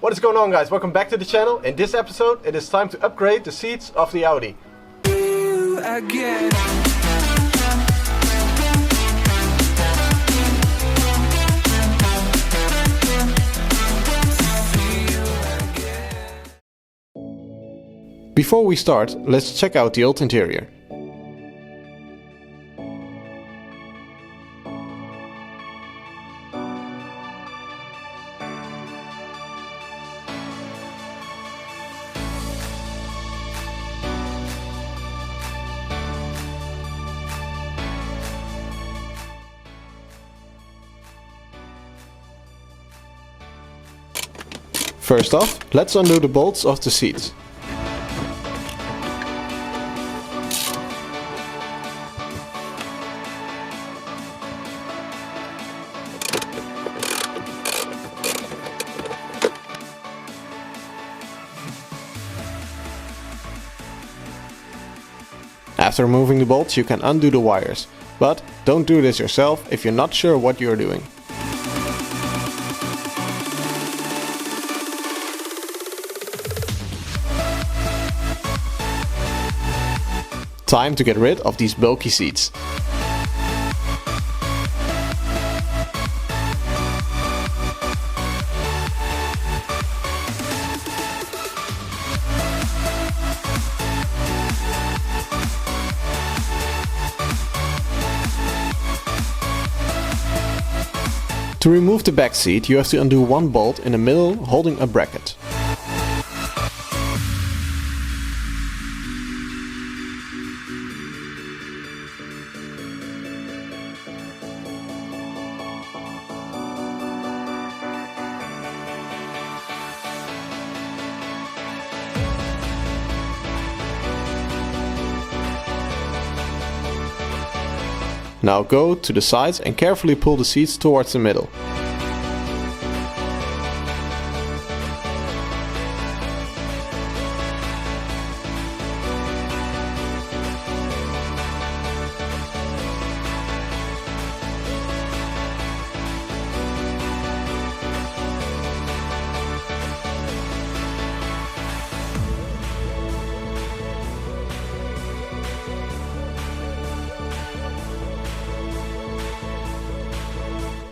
What is going on, guys? Welcome back to the channel. In this episode it is time to upgrade the seats of the Audi. Before we start, let's check out the old interior. First off, let's undo the bolts of the seats. After removing the bolts, you can undo the wires, but don't do this yourself if you're not sure what you're doing. Time to get rid of these bulky seats. To remove the back seat, you have to undo one bolt in the middle holding a bracket. Now go to the sides and carefully pull the seats towards the middle.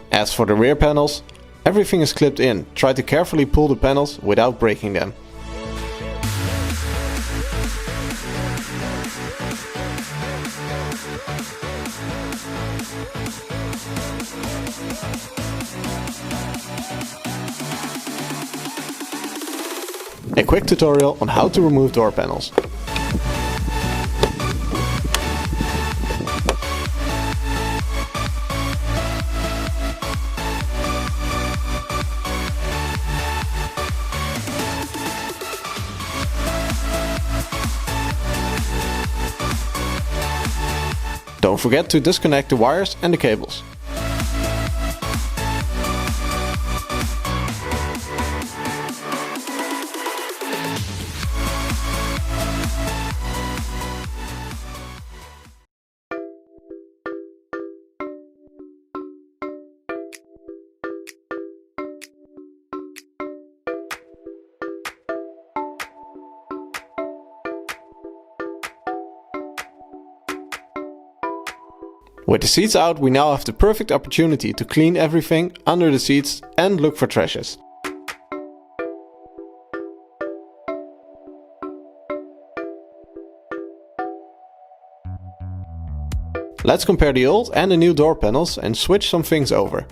As for the rear panels, everything is clipped in. Try to carefully pull the panels without breaking them. A quick tutorial on how to remove door panels. Don't forget to disconnect the wires and the cables. With the seats out, we now have the perfect opportunity to clean everything under the seats and look for trashes. Let's compare the old and the new door panels and switch some things over.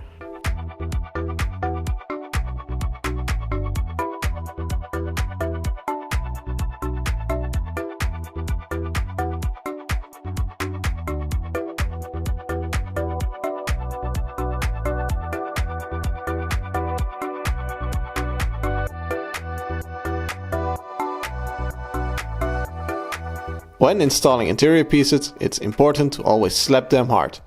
When installing interior pieces, it's important to always slap them hard.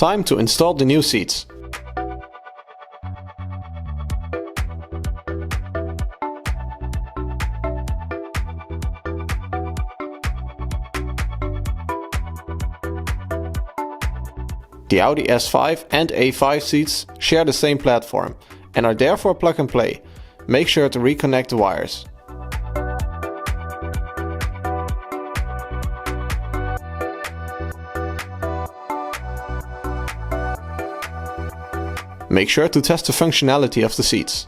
Time to install the new seats. The Audi S5 and A5 seats share the same platform and are therefore plug and play. Make sure to reconnect the wires. Make sure to test the functionality of the seats.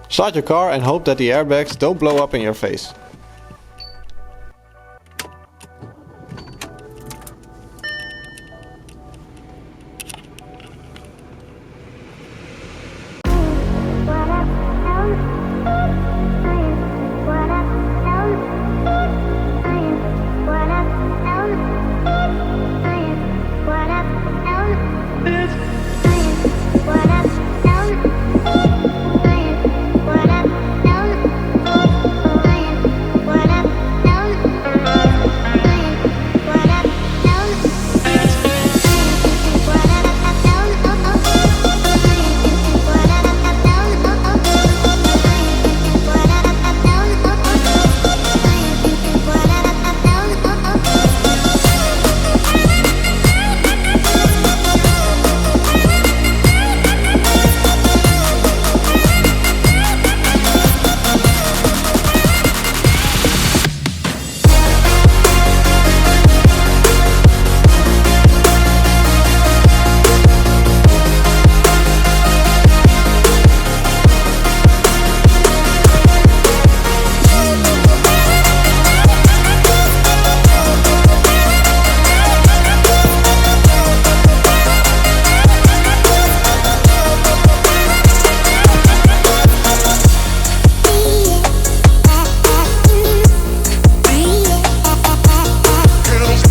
Start your car and hope that the airbags don't blow up in your face.